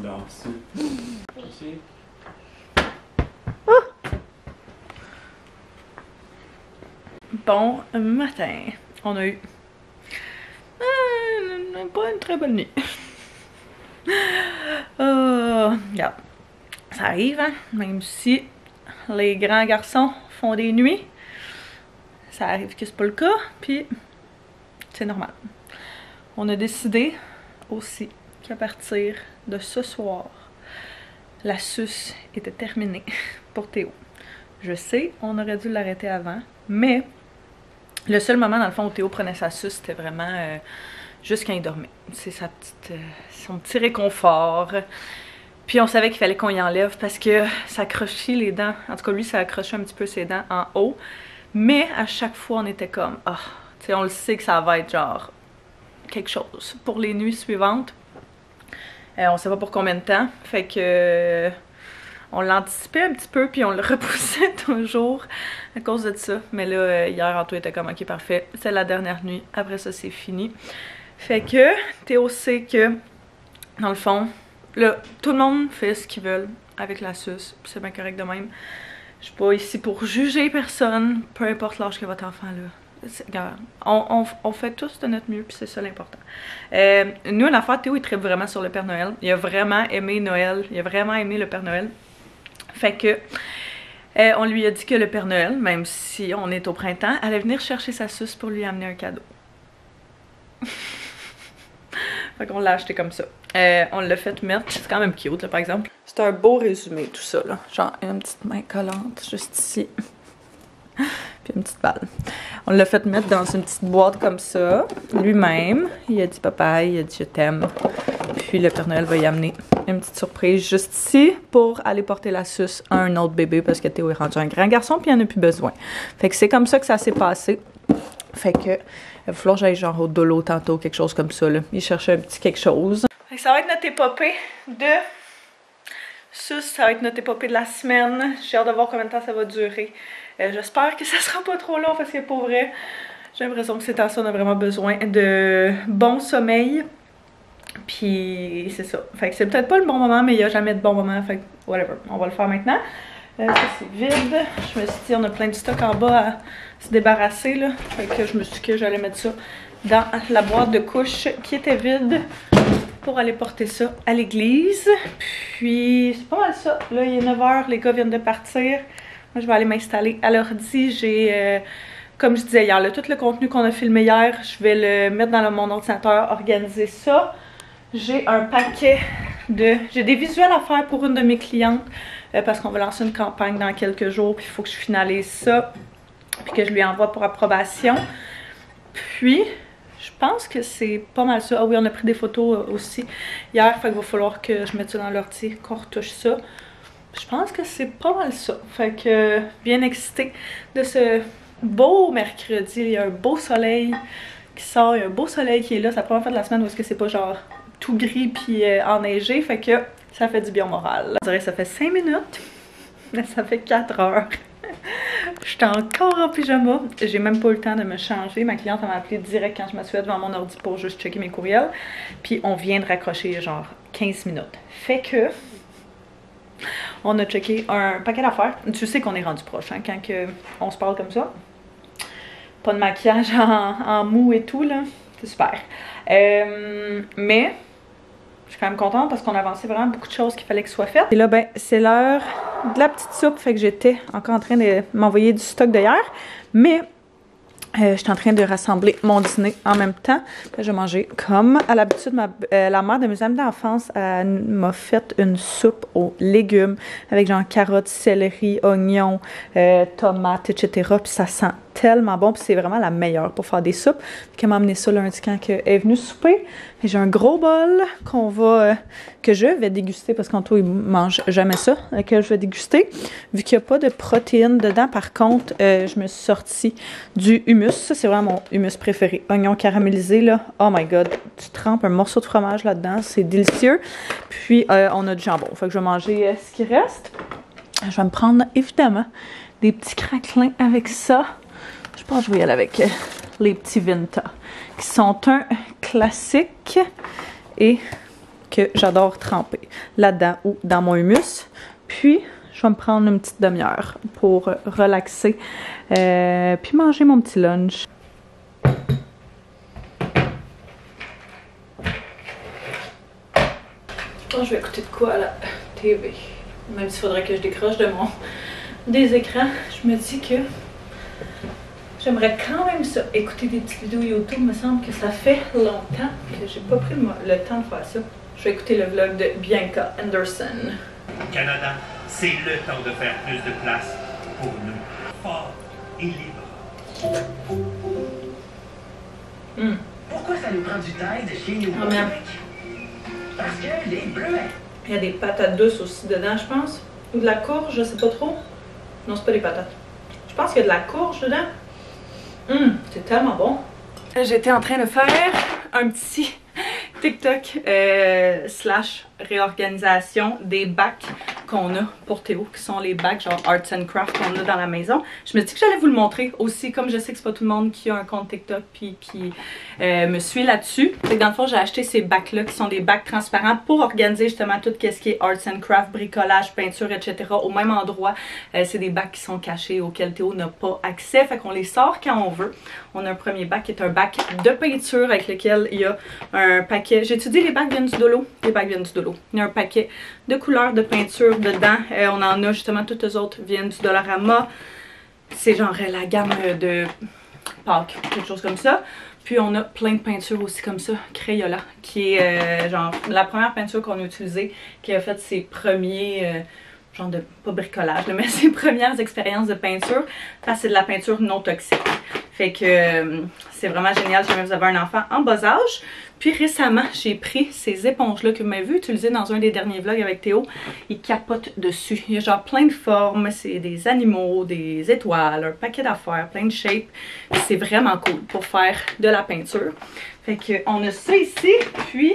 d'en dessous. Ici. Bon matin. On a eu pas une très bonne nuit. Regarde. Ça arrive, hein? Même si les grands garçons font des nuits, ça arrive que c'est pas le cas, puis c'est normal. On a décidé aussi qu'à partir de ce soir, la suce était terminée pour Théo. Je sais, on aurait dû l'arrêter avant, mais le seul moment dans le fond où Théo prenait sa suce, c'était vraiment juste quand il dormait. C'est son petit réconfort. Puis on savait qu'il fallait qu'on y enlève parce que ça accrochait les dents. En tout cas, lui, ça accrochait un petit peu ses dents en haut. Mais à chaque fois, on était comme, ah, tu sais, on le sait que ça va être genre quelque chose pour les nuits suivantes. On sait pas pour combien de temps. Fait que on l'anticipait un petit peu, puis on le repoussait toujours à cause de ça. Mais là, hier, Anto était comme, ok, parfait, c'est la dernière nuit. Après ça, c'est fini. Fait que Théo sait que, dans le fond, là, tout le monde fait ce qu'ils veulent avec la suce. C'est bien correct de même. Je suis pas ici pour juger personne, peu importe l'âge que votre enfant a. On fait tous de notre mieux, puis c'est ça l'important. Nous, l'affaire, Théo, il tripe vraiment sur le Père Noël. Il a vraiment aimé Noël. Il a vraiment aimé le Père Noël. Fait que on lui a dit que le Père Noël, même si on est au printemps, allait venir chercher sa suce pour lui amener un cadeau. Fait qu'on l'a acheté comme ça. On l'a fait mettre, c'est quand même cute là, par exemple. C'est un beau résumé tout ça là. Genre une petite main collante juste ici. Puis une petite balle. On l'a fait mettre dans une petite boîte comme ça. Lui-même, il a dit papa, il a dit je t'aime. Puis le Père Noël va y amener une petite surprise juste ici pour aller porter la suce à un autre bébé parce que Théo est rendu un grand garçon puis il en a plus besoin. Fait que c'est comme ça que ça s'est passé. Fait que il va falloir que j'aille genre au dolo tantôt, quelque chose comme ça là. Il cherchait un petit quelque chose. Fait que ça va être notre épopée de suce, ça va être notre épopée de la semaine. J'ai hâte de voir combien de temps ça va durer. J'espère que ça sera pas trop long parce que pour vrai, j'ai l'impression que ces temps-ci on a vraiment besoin de bon sommeil. Puis c'est ça. Fait que c'est peut-être pas le bon moment, mais il n'y a jamais de bon moment. Fait que whatever, on va le faire maintenant. Ça c'est vide. Je me suis dit, on a plein de stock en bas à se débarrasser là. Fait que je me suis dit que j'allais mettre ça dans la boîte de couches qui était vide pour aller porter ça à l'église. Puis c'est pas mal ça. Là il est 9 h, les gars viennent de partir. Moi je vais aller m'installer à l'ordi. J'ai comme je disais hier, là, tout le contenu qu'on a filmé hier, je vais le mettre dans mon ordinateur, organiser ça. J'ai un paquet de... J'ai des visuels à faire pour une de mes clientes parce qu'on va lancer une campagne dans quelques jours, puis il faut que je finalise ça, puis que je lui envoie pour approbation. Puis, je pense que c'est pas mal ça. Ah oui, on a pris des photos aussi hier, fait qu'il va falloir que je mette ça dans l'ordi, qu'on retouche ça. Je pense que c'est pas mal ça. Fait que, bien excitée de ce beau mercredi. Il y a un beau soleil qui sort, il y a un beau soleil qui est là. C'est la première fois de la semaine où est-ce que c'est pas genre tout gris puis enneigé, fait que ça fait du bien au moral. Je dirais que ça fait 5 minutes, mais ça fait 4 heures. J'étais encore en pyjama, j'ai même pas eu le temps de me changer. Ma cliente m'a appelé direct quand je m'assois devant mon ordi pour juste checker mes courriels. Puis on vient de raccrocher genre 15 minutes. Fait que on a checké un paquet d'affaires. Tu sais qu'on est rendu proche hein, quand on se parle comme ça. Pas de maquillage en mou et tout là. C'est super. Mais je suis quand même contente parce qu'on a avancé vraiment beaucoup de choses qu'il fallait que soient faites. Et là, ben, c'est l'heure de la petite soupe. Fait que j'étais encore en train de m'envoyer du stock d'hier. Mais j'étais en train de rassembler mon dîner en même temps. Je vais manger comme à l'habitude. La mère de mes amis d'enfance m'a fait une soupe aux légumes avec genre carottes, céleri, oignons, tomates, etc. Puis ça sent tellement bon. Puis c'est vraiment la meilleure pour faire des soupes. Puis elle m'a amené ça lundi quand elle est venue souper. J'ai un gros bol que je vais déguster parce qu'Anto il mange jamais ça, que je vais déguster. Vu qu'il n'y a pas de protéines dedans, par contre, je me suis sortie du hummus. Ça, c'est vraiment mon hummus préféré. Oignon caramélisé, là. Oh my god. Tu trempes un morceau de fromage là-dedans. C'est délicieux. Puis, on a du jambon. Fait que je vais manger ce qui reste. Je vais me prendre, évidemment, des petits craquelins avec ça. Je pense que je vais y aller avec les petits Vinta, qui sont un classique et que j'adore tremper là-dedans ou dans mon humus. Puis, je vais me prendre une petite demi-heure pour relaxer, puis manger mon petit lunch. Je vais écouter de quoi à la TV. Même s'il faudrait que je décroche des écrans, je me dis que j'aimerais quand même ça. Écouter des petites vidéos YouTube, me semble que ça fait longtemps que j'ai pas pris le temps de faire ça. Je vais écouter le vlog de Bianca Anderson. Canada, c'est le temps de faire plus de place pour nous, forts et libres. Pourquoi ça nous prend du temps de chez nous? Oh, merde. Parce que les bleus. Il y a des patates douces aussi dedans, je pense. Ou de la courge, je sais pas trop. Non, c'est pas des patates. Je pense qu'il y a de la courge dedans. C'est tellement bon. J'étais en train de faire un petit TikTok slash réorganisation des bacs qu'on a pour Théo, qui sont les bacs genre Arts and Crafts qu'on a dans la maison. Je me dis que j'allais vous le montrer aussi, comme je sais que c'est pas tout le monde qui a un compte TikTok puis qui me suit là-dessus. Fait que dans le fond, j'ai acheté ces bacs-là qui sont des bacs transparents pour organiser justement tout ce qui est Arts and Crafts, bricolage, peinture, etc. au même endroit. C'est des bacs qui sont cachés auxquels Théo n'a pas accès. Fait qu'on les sort quand on veut. On a un premier bac qui est un bac de peinture avec lequel il y a un paquet. J'ai étudié les bacs viennent du Dolo. Les bacs viennent du Dolo. Il y a un paquet de couleurs de peinture dedans. On en a justement, toutes les autres viennent du Dollarama. C'est genre la gamme de Pâques, quelque chose comme ça. Puis on a plein de peintures aussi comme ça, Crayola, qui est genre la première peinture qu'on a utilisée, qui a fait ses premiers, genre de, pas bricolage, mais ses premières expériences de peinture, parce que c'est de la peinture non toxique. Fait que c'est vraiment génial si jamais vous avez un enfant en bas âge. Puis récemment, j'ai pris ces éponges-là que vous m'avez vu utiliser dans un des derniers vlogs avec Théo. Il capote dessus. Il y a genre plein de formes. C'est des animaux, des étoiles, un paquet d'affaires, plein de shapes. C'est vraiment cool pour faire de la peinture. Fait qu'on a ça ici. Puis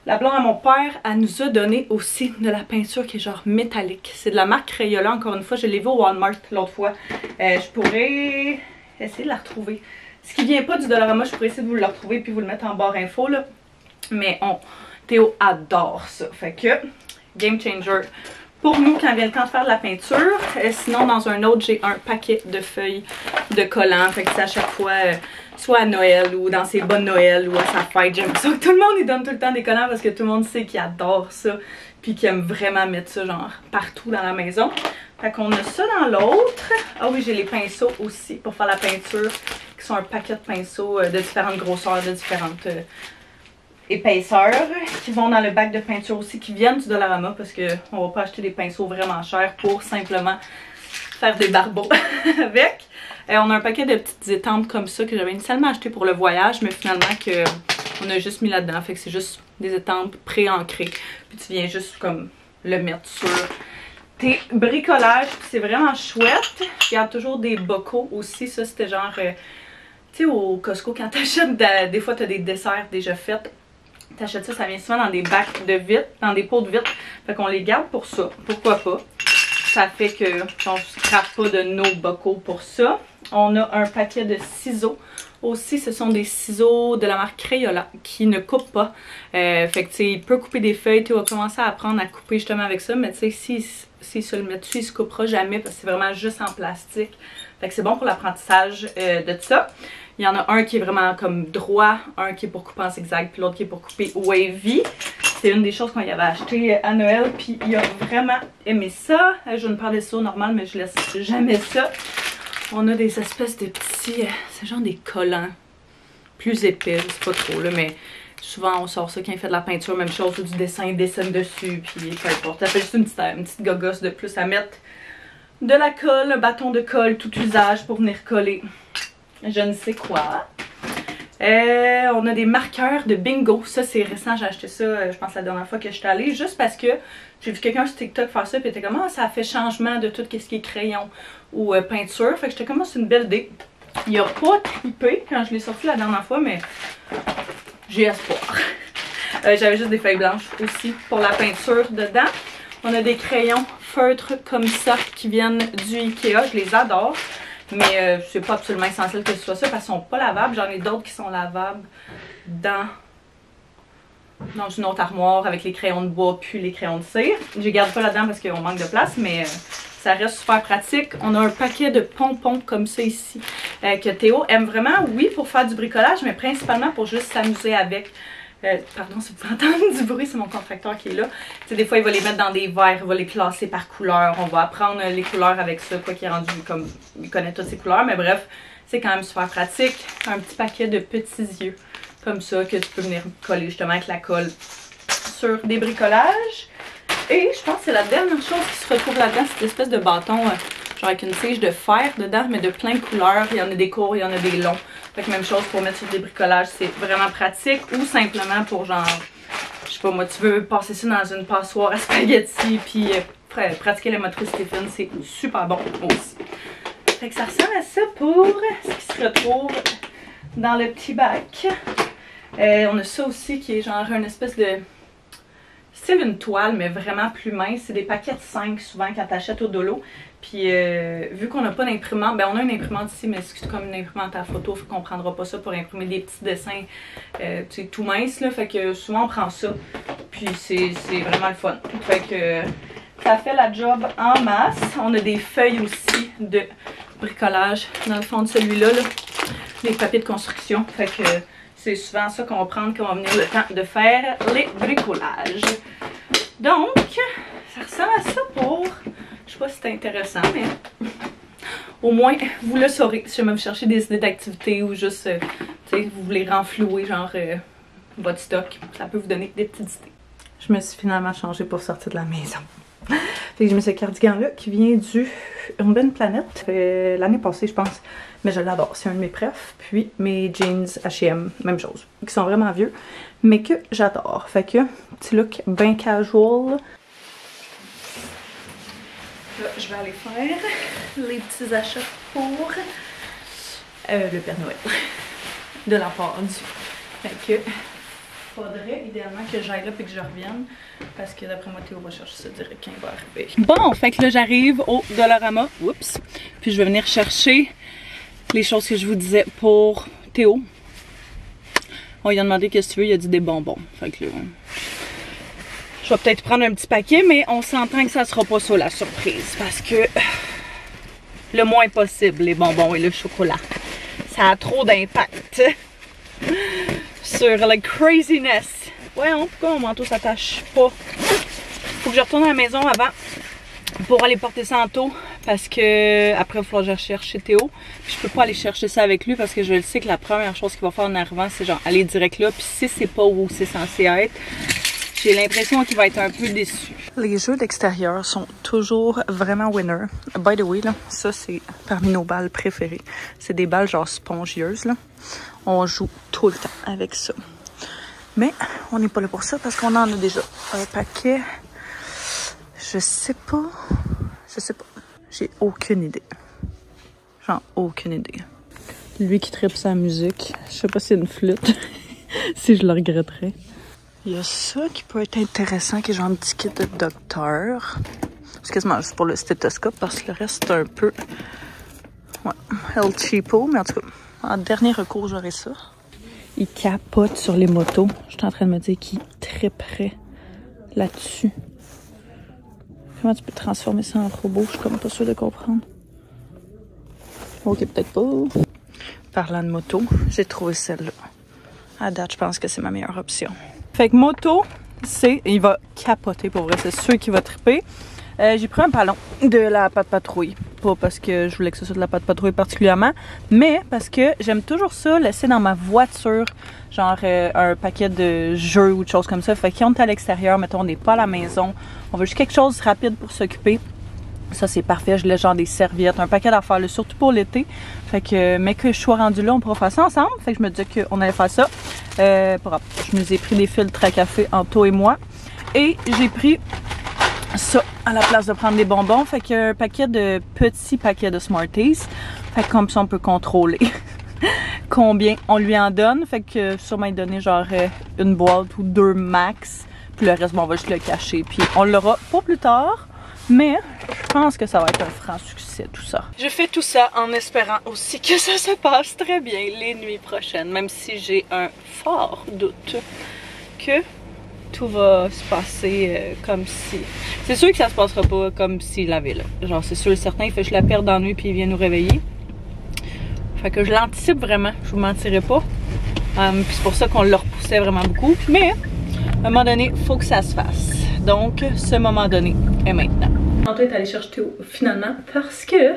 la blonde à mon père, elle nous a donné aussi de la peinture qui est genre métallique. C'est de la marque Crayola. Encore une fois, je l'ai vu au Walmart l'autre fois. Je pourrais essayer de la retrouver. Ce qui vient pas du Dollarama, je pourrais essayer de vous le retrouver puis vous le mettre en barre info là. Mais Théo adore ça. Fait que, game changer pour nous quand vient le temps de faire de la peinture. Sinon, dans un autre, j'ai un paquet de feuilles de collants. Fait que c'est à chaque fois, soit à Noël ou dans ses bonnes Noël ou à sa fête. J'aime ça que tout le monde il donne tout le temps des collants parce que tout le monde sait qu'il adore ça. Puis qu'il aime vraiment mettre ça genre partout dans la maison. Fait qu'on a ça dans l'autre. Ah oui, j'ai les pinceaux aussi pour faire la peinture, qui sont un paquet de pinceaux de différentes grosseurs, de différentes épaisseurs, qui vont dans le bac de peinture aussi, qui viennent du Dollarama, parce qu'on va pas acheter des pinceaux vraiment chers pour simplement faire des barbeaux avec. On a un paquet de petites étampes comme ça que j'avais initialement acheté pour le voyage, mais finalement on a juste mis là-dedans. Fait que c'est juste des étampes pré-ancrées. Puis tu viens juste comme le mettre sur tes bricolages, c'est vraiment chouette. Il y a toujours des bocaux aussi, ça c'était genre, tu sais au Costco quand t'achètes, des fois t'as des desserts déjà faits, t'achètes ça, ça vient souvent dans des bacs de vitre, dans des pots de vitre, fait qu'on les garde pour ça, pourquoi pas. Ça fait que on se scrape pas de nos bocaux pour ça. On a un paquet de ciseaux. Aussi, ce sont des ciseaux de la marque Crayola qui ne coupent pas. Fait que tu sais, il peut couper des feuilles. Tu vas commencer à apprendre à couper justement avec ça. Mais tu sais, s'il se le met dessus, il se coupera jamais parce que c'est vraiment juste en plastique. Fait que c'est bon pour l'apprentissage de ça. Il y en a un qui est vraiment comme droit, un qui est pour couper en zigzag, puis l'autre qui est pour couper wavy. C'est une des choses qu'on y avait acheté à Noël, puis il a vraiment aimé ça. Je ne parlais ça au normal, mais je laisse jamais ça. On a des espèces de petits, c'est genre des collants plus épais, je sais pas trop là, mais souvent on sort ça quand il fait de la peinture, même chose, ou du dessin, il dessine dessus, puis peu importe. Ça fait juste une petite gogosse de plus à mettre de la colle, un bâton de colle, tout usage pour venir coller je ne sais quoi. On a des marqueurs de bingo, ça c'est récent, j'ai acheté ça je pense la dernière fois que j'étais allée, juste parce que j'ai vu quelqu'un sur TikTok faire ça, puis était comme ça a fait changement de tout ce qui est crayon ou peinture, fait que j'étais comme c'est une belle idée. Il a pas trippé quand je l'ai sorti la dernière fois, mais j'ai espoir. J'avais juste des feuilles blanches aussi pour la peinture dedans. On a des crayons feutres comme ça qui viennent du Ikea, je les adore. Mais c'est pas absolument essentiel que ce soit ça parce qu'ils sont pas lavables. J'en ai d'autres qui sont lavables dans dans une autre armoire avec les crayons de bois puis les crayons de cire. Je garde pas là-dedans parce qu'on manque de place, mais ça reste super pratique. On a un paquet de pompons comme ça ici que Théo aime vraiment, oui, pour faire du bricolage, mais principalement pour juste s'amuser avec. Pardon si vous pouvez entendre du bruit, c'est mon contracteur qui est là. T'sais, des fois, il va les mettre dans des verres, il va les classer par couleur. On va apprendre les couleurs avec ça, quoi qu'il est rendu comme il connaît toutes ces couleurs, mais bref, c'est quand même super pratique. Un petit paquet de petits yeux comme ça que tu peux venir coller justement avec la colle sur des bricolages. Et je pense que c'est la dernière chose qui se retrouve là-dedans, cette espèce de bâton genre avec une tige de fer dedans, mais de plein de couleurs. Il y en a des courts, il y en a des longs. Fait que même chose pour mettre sur des bricolages, c'est vraiment pratique. Ou simplement pour genre, je sais pas moi, tu veux passer ça dans une passoire à spaghetti puis pratiquer la motricité fine, c'est super bon aussi. Fait que ça ressemble à ça pour ce qui se retrouve dans le petit bac. On a ça aussi qui est genre une espèce de style une toile, mais vraiment plus mince. C'est des paquets de 5 souvent quand t'achètes au dolo. Puis vu qu'on n'a pas d'imprimante, ben on a une imprimante ici, mais c'est comme une imprimante à photo, fait qu'on prendra pas ça pour imprimer des petits dessins tout minces là. Fait que souvent on prend ça. Puis c'est vraiment le fun. Fait que ça fait la job en masse. On a des feuilles aussi de bricolage dans le fond de celui-là, là. Les papiers de construction. Fait que c'est souvent ça qu'on va prendre quand on va venir le temps de faire les bricolages. Donc, ça ressemble à ça pour... Je sais pas si c'est intéressant, mais au moins vous le saurez. Si jamais vous cherchez des idées d'activités ou juste, tu sais, vous voulez renflouer genre votre stock, ça peut vous donner des petites idées. Je me suis finalement changée pour sortir de la maison. Fait que j'ai mis ce cardigan-là qui vient du Urban Planet l'année passée, je pense. Mais je l'adore, c'est un de mes préfs. Puis mes jeans H&M, même chose, qui sont vraiment vieux, mais que j'adore. Fait que petit look bien casual. Là, je vais aller faire les petits achats pour le Père Noël de la part du. Fait que faudrait idéalement que j'aille là et que je revienne parce que d'après moi Théo va chercher ça direct quand il va arriver. Bon, fait que là j'arrive au Dollarama, oups, puis je vais venir chercher les choses que je vous disais pour Théo. On lui a demandé qu'est-ce que tu veux, il a dit des bonbons. Fait que là, je vais peut-être prendre un petit paquet, mais on s'entend que ça sera pas ça la surprise parce que le moins possible les bonbons et le chocolat. Ça a trop d'impact sur la craziness. Ouais, pourquoi mon manteau s'attache pas? Faut que je retourne à la maison avant pour aller porter ça en taux parce que après il va falloir que je cherche chez Théo. Puis je peux pas aller chercher ça avec lui parce que je le sais que la première chose qu'il va faire en arrivant c'est genre aller direct là. Puis si c'est pas où c'est censé être, j'ai l'impression qu'il va être un peu déçu. Les jeux d'extérieur sont toujours vraiment winner. By the way, là, ça c'est parmi nos balles préférées. C'est des balles genre spongieuses, là. On joue tout le temps avec ça. Mais on n'est pas là pour ça parce qu'on en a déjà un paquet. Je sais pas. J'ai aucune idée. Genre aucune idée. Lui qui tripe sa musique. Je sais pas si c'est une flûte. Si je le regretterais. Il y a ça qui peut être intéressant, qui est genre un petit kit de docteur. C'est quasiment juste pour le stéthoscope parce que le reste c'est un peu... Ouais, El Cheapo, mais en tout cas, en dernier recours, j'aurais ça. Il capote sur les motos. Je suis en train de me dire qu'il triperait là-dessus. Comment tu peux transformer ça en robot? Je suis comme pas sûre de comprendre. Ok, peut-être pas. Parlant de moto, j'ai trouvé celle-là. À date, je pense que c'est ma meilleure option. Fait que moto, il va capoter pour vrai, c'est sûr qu'il va triper. J'ai pris un ballon de la pâte patrouille. Pas parce que je voulais que ce soit de la pâte patrouille particulièrement, mais parce que j'aime toujours ça, laisser dans ma voiture, genre un paquet de jeux ou de choses comme ça. Fait qu'on est à l'extérieur, mettons, on n'est pas à la maison, on veut juste quelque chose de rapide pour s'occuper. Ça, c'est parfait. Je laisse genre des serviettes, un paquet d'affaires, surtout pour l'été. Fait que, mais que je sois rendue là, on pourra faire ça ensemble. Fait que je me disais qu'on allait faire ça. Je nous ai pris des filtres à café, Anto et moi. Et j'ai pris ça à la place de prendre des bonbons. Fait qu'un petits paquets de Smarties. Fait que comme ça, on peut contrôler combien on lui en donne. Fait que sûrement il donner genre une boîte ou 2 max. Puis le reste, bon, on va juste le cacher. Puis on l'aura pas plus tard. Mais je pense que ça va être un franc succès tout ça. Je fais tout ça en espérant aussi que ça se passe très bien les nuits prochaines. Même si j'ai un fort doute que tout va se passer comme si... C'est sûr que ça se passera pas comme s'il l'avait là. Genre, c'est sûr et certain, il fait que je la perde dans la nuit puis il vient nous réveiller. Fait que je l'anticipe vraiment, je vous mentirai pas. Puis c'est pour ça qu'on le repoussait vraiment beaucoup. Mais, à un moment donné, il faut que ça se fasse. Donc, ce moment donné est maintenant. Antoine est allé chercher Théo, finalement, parce que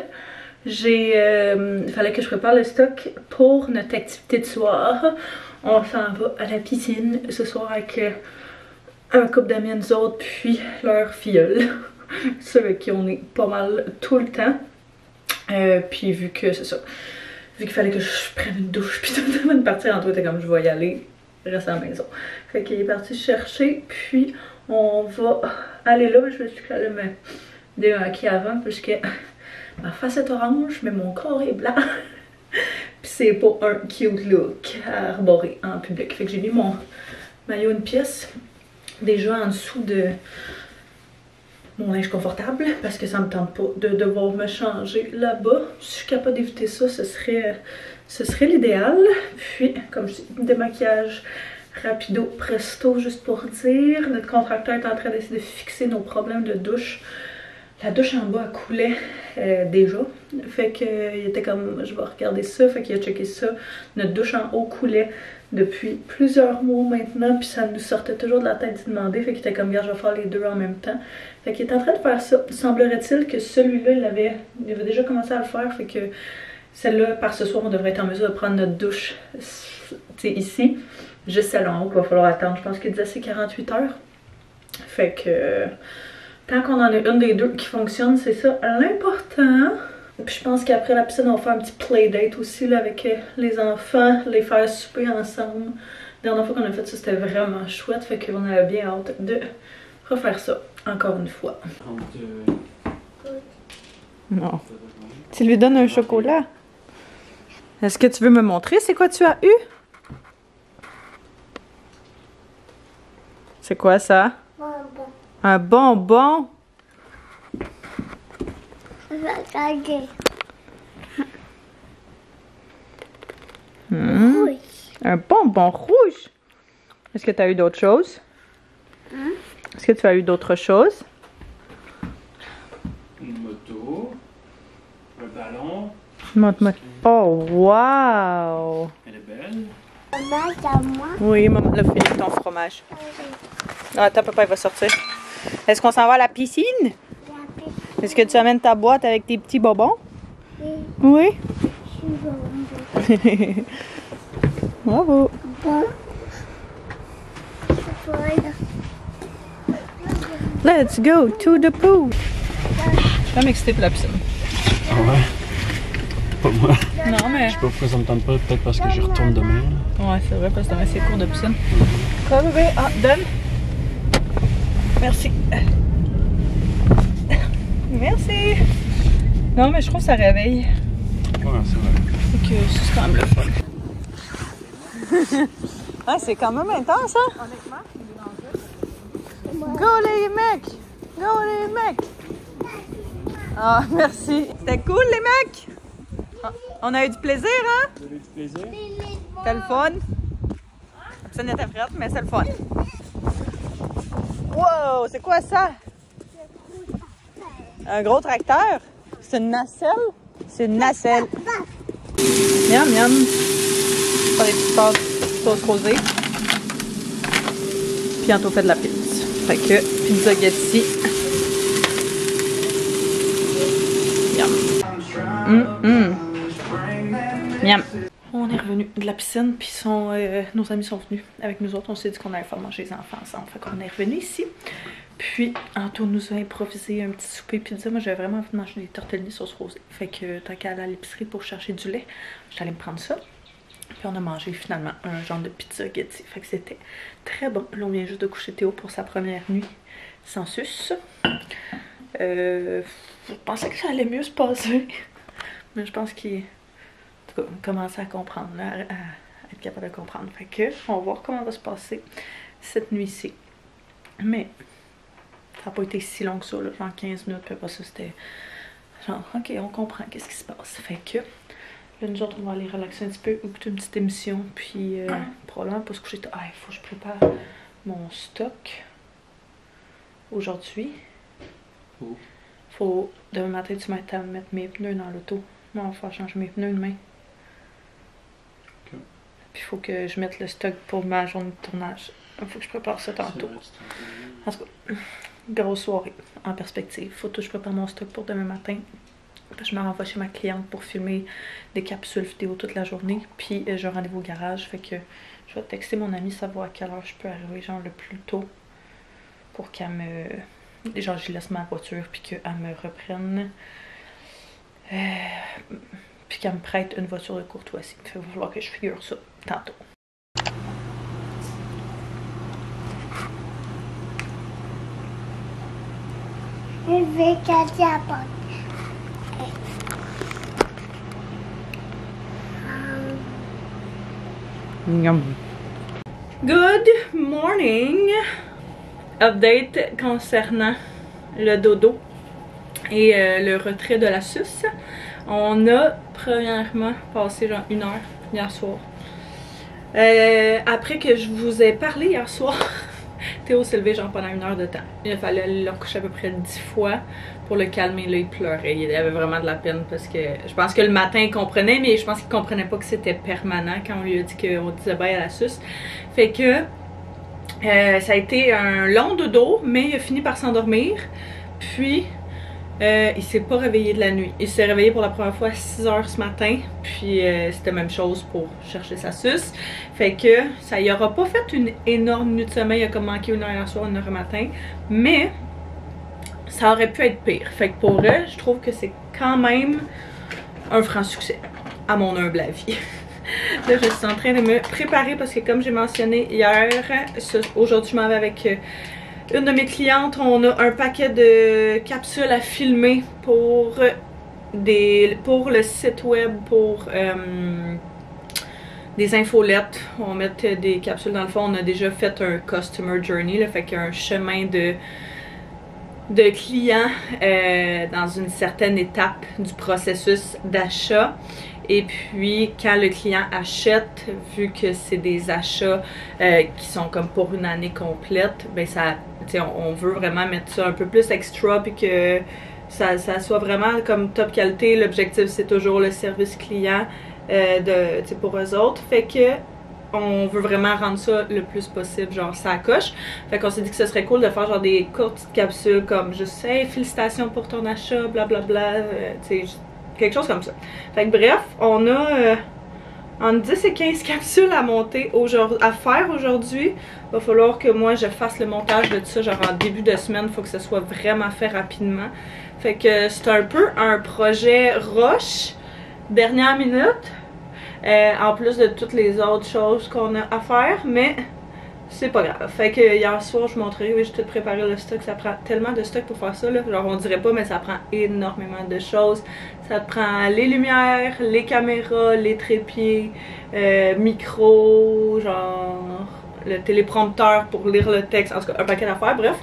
il fallait que je prépare le stock pour notre activité de soir. On s'en va à la piscine ce soir avec un couple d'amis à nous autres, puis leur filleule. Ceux avec qui on est pas mal tout le temps. Puis vu que c'est ça, vu qu'il fallait que je prenne une douche, puis tout avant de partir, Antoine était comme je vais y aller, reste à la maison. Fait qu'il est parti chercher, puis on va aller là. Je vais juste aller me démaquiller avant, puisque ma face est orange, mais mon corps est blanc. Puis c'est pas un cute look à arborer en public. Fait que j'ai mis mon maillot une pièce déjà en dessous de mon linge confortable parce que ça me tente pas de devoir me changer là-bas. Si je suis capable d'éviter ça, ce serait l'idéal. Puis, comme je dis, démaquillage rapido presto, juste pour dire. Notre contracteur est en train d'essayer de fixer nos problèmes de douche. La douche en bas coulait déjà. Fait que il était comme, je vais regarder ça. Fait qu'il a checké ça. Notre douche en haut coulait depuis plusieurs mois maintenant. Puis ça nous sortait toujours de la tête d'y demander. Fait qu'il était comme, regarde, je vais faire les deux en même temps. Fait qu'il est en train de faire ça. Semblerait-il que celui-là, il avait déjà commencé à le faire. Fait que celle-là, par ce soir, on devrait être en mesure de prendre notre douche ici. Juste celle en haut qu'il va falloir attendre. Je pense qu'il disait c'est 48 heures. Fait que tant qu'on en a une des deux qui fonctionne, c'est ça l'important. Puis je pense qu'après la piscine, on va faire un petit playdate aussi là, avec les enfants, les faire souper ensemble. La dernière fois qu'on a fait ça, c'était vraiment chouette. Fait qu'on avait bien hâte de refaire ça encore une fois. Non. Tu lui donnes un chocolat. Est-ce que tu veux me montrer c'est quoi tu as eu? C'est quoi ça? Un bonbon. Un bonbon rouge. Est-ce que tu as eu d'autres choses? Est-ce que tu as eu d'autres choses? Une moto, un ballon. Montre-moi. Oh, wow! Elle est belle. Maman, c'est à moi. Oui, maman l'a fait ton fromage. Ah, attends, papa, il va sortir. Est-ce qu'on s'en va à la piscine? Est-ce que tu amènes ta boîte avec tes petits bonbons? Oui. Bravo. Let's go to the pool. Je suis comme excitée pour la piscine. Ah ouais? Pas moi. Non, mais... Je sais pas pourquoi ça me tente pas, peut-être parce que j'y retourne demain. Là. Ouais, c'est vrai, parce que demain c'est cours de piscine. Quoi, bébé? Ah, donne. Merci. Merci. Non, mais je trouve que ça réveille. Ouais, c'est vrai. Fait que c'est quand même le fun. Ah, c'est quand même intense, hein? Honnêtement, go les mecs! Go les mecs! Ah, merci. C'était cool, les mecs! Ah, on a eu du plaisir, hein? Vous avez eu du plaisir? C'était le fun. Ça n'était frette, mais c'est le fun. Wow! C'est quoi ça? Un gros tracteur? C'est une nacelle? C'est une nacelle. Miam, miam. Pas des petites pâtes sauce rosée. Puis Anto fait de la pizza. Fait que pizza Getty. Miam. Miam. On est revenu de la piscine, puis nos amis sont venus avec nous autres. On s'est dit qu'on allait faire manger les enfants ensemble. Fait qu'on est revenu ici. Puis Anto nous a improvisé un petit souper pizza. Moi, j'avais vraiment envie de manger des tortellini sauce rosée. Fait que tant qu'à aller à l'épicerie pour chercher du lait, j'étais allée me prendre ça. Puis on a mangé finalement un genre de pizza Getty. Fait que c'était très bon. Là, on vient juste de coucher Théo pour sa première nuit sans suce. Je pensais que ça allait mieux se passer. Mais je pense qu'il commençait à comprendre, là, à être capable de comprendre. Fait que on va voir comment va se passer cette nuit-ci. Mais ça n'a pas été si long que ça, là, genre 15 minutes. Puis après ça, c'était genre, ok, on comprend qu'est-ce qui se passe. Fait que là, nous autres, on va aller relaxer un petit peu, écouter une petite émission. Puis probablement pas se coucher. Ah, il faut que je prépare mon stock aujourd'hui. Oh. Faut demain matin tu m'aides à mettre mes pneus dans l'auto. Moi, il va falloir changer mes pneus demain. Okay. Puis il faut que je mette le stock pour ma journée de tournage. Il faut que je prépare ça tantôt. En tout cas, grosse soirée en perspective. Faut que je prépare mon stock pour demain matin. Je me renvoie chez ma cliente pour filmer des capsules vidéo toute la journée. Puis j'ai un rendez-vous au garage. Fait que je vais texter mon amie savoir à quelle heure je peux arriver, genre le plus tôt. Pour qu'elle me... Genre j'y laisse ma voiture puis qu'elle me reprenne. Puis qu'elle me prête une voiture de courtoisie. Il va falloir que je figure ça tantôt. Je vais casser la porte. Good morning! Update concernant le dodo et le retrait de la suce. On a premièrement passé genre 1 heure hier soir. Après que je vous ai parlé hier soir, Théo s'est levé genre pendant 1 heure de temps. Il fallait le recoucher à peu près 10 fois pour le calmer. Là, il pleurait. Il avait vraiment de la peine parce que je pense que le matin il comprenait, mais je pense qu'il comprenait pas que c'était permanent quand on lui a dit qu'on disait bye à la suce. Fait que ça a été un long dodo, mais il a fini par s'endormir. Puis il s'est pas réveillé de la nuit. Il s'est réveillé pour la première fois à 6 h ce matin. Puis c'était la même chose pour chercher sa suce. Fait que ça y aura pas fait une énorme nuit de sommeil. Il a comme manqué 1 heure hier soir, 1 heure le matin. Mais ça aurait pu être pire. Fait que pour eux, je trouve que c'est quand même un franc succès, à mon humble avis. Là, je suis en train de me préparer parce que comme j'ai mentionné hier, aujourd'hui je m'en vais avec une de mes clientes. On a un paquet de capsules à filmer pour le site web, pour des infolettes. On va mettre des capsules dans le fond. On a déjà fait un customer journey, là, fait qu'il y a un chemin de clients dans une certaine étape du processus d'achat. Et puis, quand le client achète, vu que c'est des achats qui sont comme pour une année complète, ben ça, on veut vraiment mettre ça un peu plus extra puis que ça soit vraiment comme top qualité. L'objectif, c'est toujours le service client pour eux autres. Fait que on veut vraiment rendre ça le plus possible, genre ça coche. Fait qu'on s'est dit que ce serait cool de faire genre des courtes capsules comme juste hey, félicitations pour ton achat, blablabla, quelque chose comme ça. Fait que bref, on a entre 10 et 15 capsules à monter à faire aujourd'hui. Il va falloir que moi je fasse le montage de tout ça genre en début de semaine. Il faut que ce soit vraiment fait rapidement. Fait que c'est un peu un projet rush, dernière minute. En plus de toutes les autres choses qu'on a à faire, mais c'est pas grave. Fait que hier soir, je vous montrerai, oui, j'ai tout préparé le stock. Ça prend tellement de stock pour faire ça, là. Genre, on dirait pas, mais ça prend énormément de choses. Ça te prend les lumières, les caméras, les trépieds, micro, genre, le téléprompteur pour lire le texte. En tout cas, un paquet d'affaires, bref.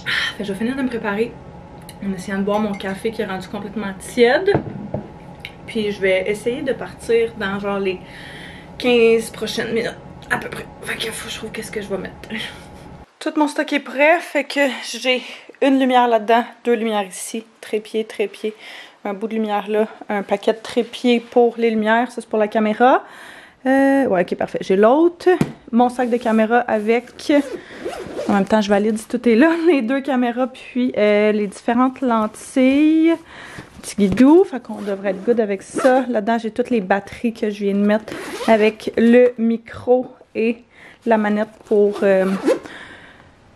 Fait que je vais finir de me préparer en essayant de boire mon café qui est rendu complètement tiède. Puis je vais essayer de partir dans genre les 15 prochaines minutes à peu près. Fait que faut que je trouve qu'est-ce que je vais mettre. Tout mon stock est prêt, fait que j'ai une lumière là-dedans, 2 lumières ici, trépied, un bout de lumière là, un paquet de trépied pour les lumières, ça c'est pour la caméra. Ouais, ok, parfait. J'ai l'autre, mon sac de caméra avec, en même temps je valide si tout est là, les 2 caméras, puis les différentes lentilles. Petit guidou, fait qu'on devrait être good avec ça. Là-dedans, j'ai toutes les batteries que je viens de mettre avec le micro et la manette pour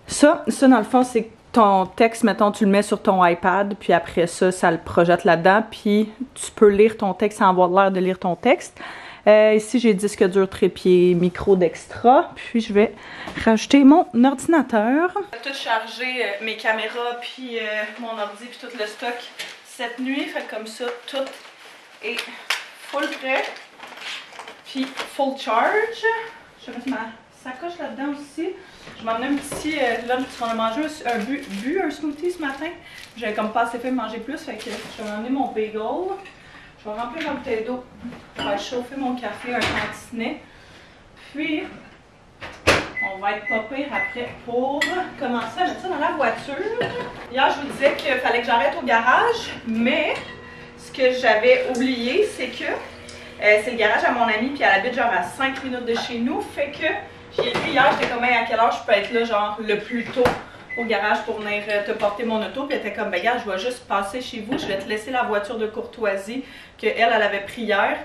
ça. Ça, dans le fond, c'est ton texte, mettons, tu le mets sur ton iPad, puis après ça, ça le projette là-dedans, puis tu peux lire ton texte sans avoir l'air de lire ton texte. Ici, j'ai disque dur, trépied, micro d'extra, puis je vais rajouter mon ordinateur. J'ai tout chargé, mes caméras, puis mon ordi, puis tout le stock cette nuit, fait comme ça, tout est full prêt, puis full charge. Je vais mettre ma sacoche là-dedans aussi. Je m'en ai un petit lunch parce qu'on a mangé un smoothie ce matin. J'avais comme pas assez fait manger plus, fait que je vais emmener mon bagel. Je vais remplir ma bouteille d'eau. Je vais chauffer mon café, un tantinet. Puis, On va être pas pire après pour commencer à mettre ça dans la voiture. Hier, je vous disais qu'il fallait que j'arrête au garage, mais ce que j'avais oublié, c'est que c'est le garage à mon amie, puis elle habite genre à 5 minutes de chez nous. Fait que j'ai écrit hier, j'étais comme, à quelle heure je peux être là, genre le plus tôt au garage pour venir te porter mon auto. Puis elle était comme, ben regarde, je vais juste passer chez vous, je vais te laisser la voiture de courtoisie qu'elle avait pris hier.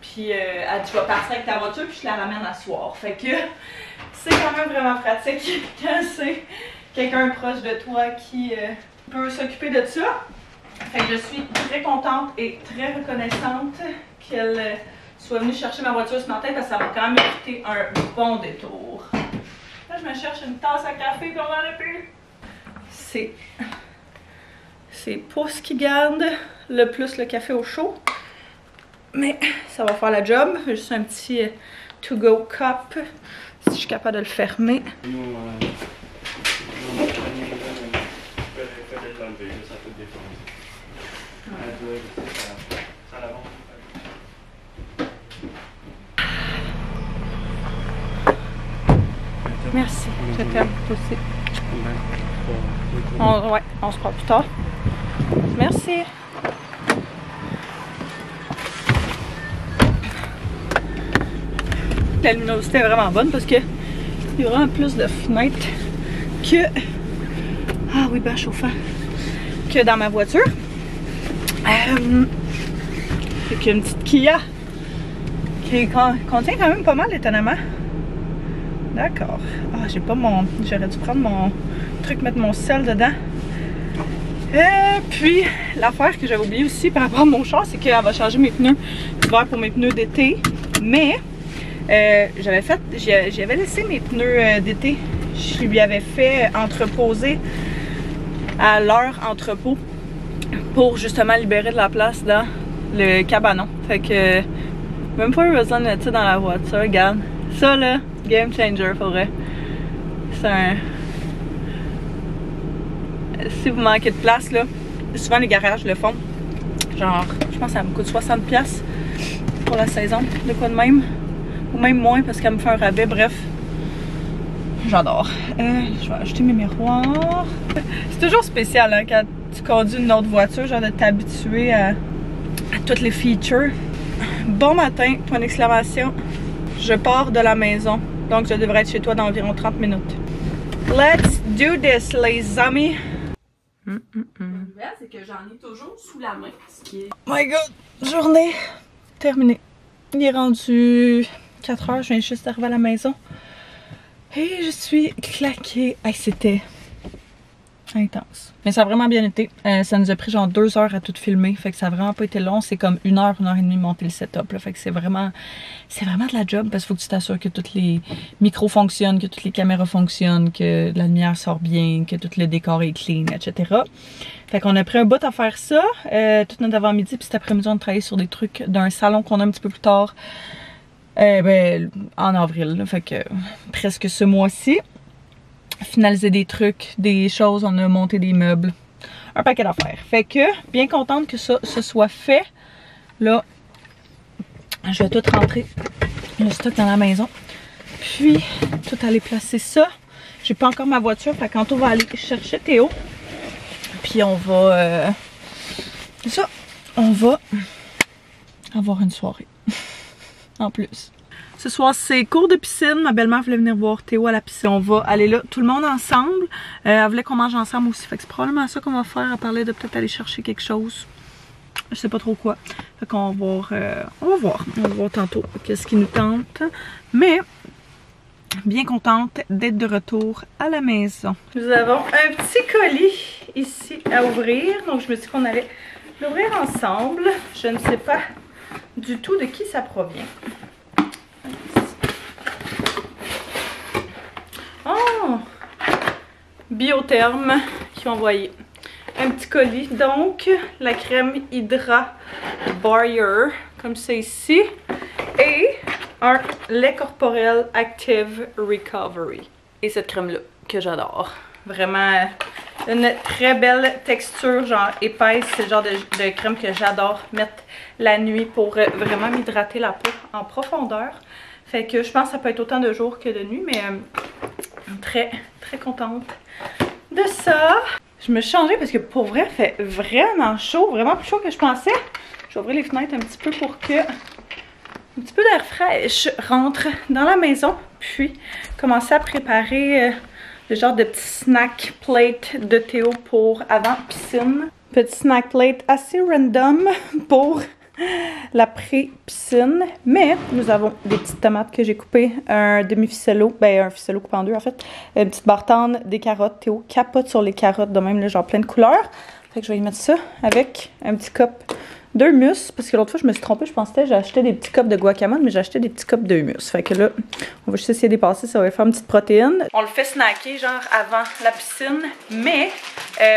Puis elle dit, je vais partir avec ta voiture, puis je la ramène à soir. Fait que c'est quand même vraiment pratique quand c'est quelqu'un proche de toi qui peut s'occuper de ça. Fait que je suis très contente et très reconnaissante qu'elle soit venue chercher ma voiture ce matin parce que ça m'a quand même coûté un bon détour. Là, je me cherche une tasse à café puis on n'en a plus. C'est pas ce qui garde le plus le café au chaud. Mais ça va faire la job. Juste un petit to-go cup. Si je suis capable de le fermer. Merci, je t'aime aussi. Ouais, on se parle plus tard. Merci. La luminosité est vraiment bonne parce que il y a vraiment plus de fenêtres que... Ah oui, ben chauffant. Que dans ma voiture. Fait qu'il y a une petite Kia qui contient quand même pas mal étonnamment. D'accord. Ah, j'ai pas mon... J'aurais dû prendre mon truc, mettre mon sel dedans. Puis, l'affaire que j'avais oublié aussi par rapport à mon char, c'est qu'elle va changer mes pneus d'hiver pour mes pneus d'été. Mais, j'avais laissé mes pneus d'été. Je lui avais fait entreposer à leur entrepôt pour justement libérer de la place dans le cabanon. Fait que, même pas eu besoin de mettre ça dans la voiture. Regarde. Ça là, game changer pour vrai. C'est un... Si vous manquez de place là, souvent les garages le font. Genre, je pense que ça me coûte 60$ pour la saison, de quoi de même. Ou même moins parce qu'elle me fait un rabais, bref. J'adore. Je vais acheter mes miroirs. C'est toujours spécial hein, quand tu conduis une autre voiture, genre de t'habituer à toutes les features. Bon matin, point d'exclamation. Je pars de la maison, donc je devrais être chez toi dans environ 30 minutes. Let's do this, les amis! La nouvelle, c'est que j'en ai toujours sous la main. Ce qui est... My god! Journée terminée. Il est rendu 4 heures, je viens juste d'arriver à la maison. Et je suis claquée. Hey, c'était intense. Mais ça a vraiment bien été. Ça nous a pris genre 2 heures à tout filmer. Fait que ça a vraiment pas été long. C'est comme 1 heure, 1 heure et demie monter le setup. Là. Fait que c'est vraiment de la job parce qu'il faut que tu t'assures que tous les micros fonctionnent, que toutes les caméras fonctionnent, que la lumière sort bien, que tout le décor est clean, etc. Fait qu'on a pris un bout à faire ça. Tout notre avant-midi. Puis cet après-midi, on a travaillé sur des trucs d'un salon qu'on a un petit peu plus tard. En avril. Là. Fait que presque ce mois-ci. Finaliser des trucs, des choses, on a monté des meubles, un paquet d'affaires. Fait que, bien contente que ça se soit fait. Là, je vais tout rentrer le stock dans la maison. Puis, tout aller placer ça. J'ai pas encore ma voiture, fait qu'Anto va aller chercher Théo. Puis on va... c'est ça, on va avoir une soirée. En plus. Ce soir, c'est cours de piscine. Ma belle-mère voulait venir voir Théo à la piscine. On va aller là, tout le monde ensemble. Elle voulait qu'on mange ensemble aussi. Fait que c'est probablement ça qu'on va faire. Elle parlait de peut-être aller chercher quelque chose. Je sais pas trop quoi. Fait qu'on va voir. On va voir tantôt qu'est-ce qui nous tente. Mais, bien contente d'être de retour à la maison. Nous avons un petit colis ici à ouvrir. Donc, je me suis dit qu'on allait l'ouvrir ensemble. Je ne sais pas du tout de qui ça provient. Oh! Biotherme qui ont envoyé un petit colis. Donc, la crème Hydra Barrier, comme c'est ici. Et un lait corporel Active Recovery. Et cette crème-là, que j'adore. Vraiment une très belle texture, genre épaisse. C'est le genre de crème que j'adore mettre la nuit pour vraiment m'hydrater la peau en profondeur. Fait que je pense que ça peut être autant de jours que de nuit, mais très contente de ça. Je me suis changée parce que pour vrai, il fait vraiment chaud, vraiment plus chaud que je pensais. Je vais ouvrir les fenêtres un petit peu pour que un petit peu d'air fraîche rentre dans la maison. Puis commencer à préparer le genre de petit snack plate de Théo pour avant piscine. Petit snack plate assez random pour l'après-piscine. Mais nous avons des petites tomates que j'ai coupées, un demi-ficello, ben un ficello coupé en deux en fait, une petite bartane, des carottes. Théo capote sur les carottes de même, là, genre plein de couleurs. Fait que je vais y mettre ça avec un petit cup d'hummus, parce que l'autre fois je me suis trompée, je pensais que j'achetais des petits cups de guacamole, mais j'ai acheté des petits cups d'hummus. Fait que là, on va juste essayer de passer, ça va faire une petite protéine. On le fait snacker genre avant la piscine, mais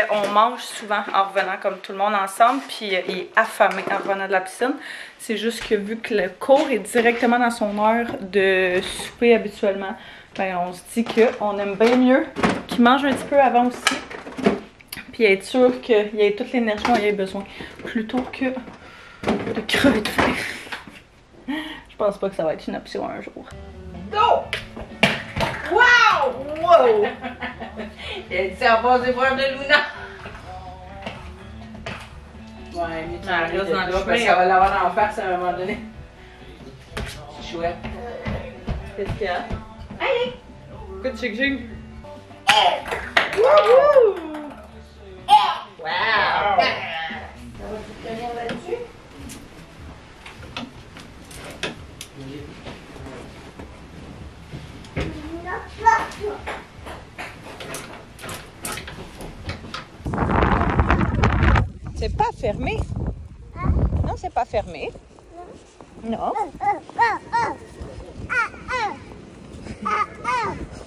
on mange souvent en revenant comme tout le monde ensemble, puis il est affamé en revenant de la piscine. C'est juste que vu que le cours est directement dans son heure de souper habituellement, ben on se dit qu'on aime bien mieux qu'il mange un petit peu avant aussi. Puis être sûr qu'il y ait toute l'énergie dont il a besoin, plutôt que de crever de faim. Je pense pas que ça va être une option un jour. Go! Wow! Wow! Il a dit ça va passer voir de Luna. Ouais, mais tu reste dans le chemin parce qu'elle va l'avoir en face à un moment donné. C'est chouette. Qu'est-ce qu'il y a? Allez! Good chick-chick! Wouhou! Wow! Ça va te tenir là-dessus? C'est pas fermé. Non, c'est pas fermé. Non.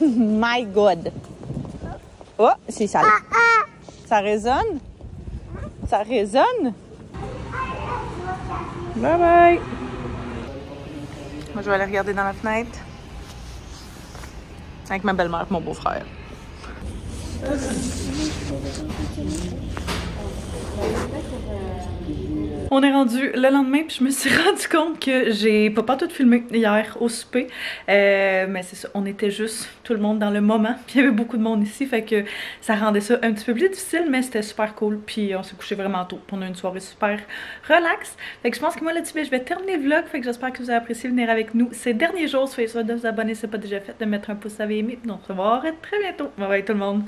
My God. Oh, c'est sale. Ça résonne? Ça résonne? Bye bye! Moi, je vais aller regarder dans la fenêtre avec ma belle-mère et mon beau-frère. On est rendu le lendemain, puis je me suis rendu compte que j'ai pas tout filmé hier au souper. Mais c'est ça, on était juste tout le monde dans le moment. Puis il y avait beaucoup de monde ici, fait que ça rendait ça un petit peu plus difficile, mais c'était super cool. Puis on s'est couché vraiment tôt. On a une soirée super relax. Fait que je pense que moi là-dessus, je vais terminer le vlog. Fait que j'espère que vous avez apprécié venir avec nous ces derniers jours. Soyez sûrs de vous abonner si ce n'est pas déjà fait, de mettre un pouce si vous avez aimé. Donc on se revoit très bientôt. Bye bye tout le monde!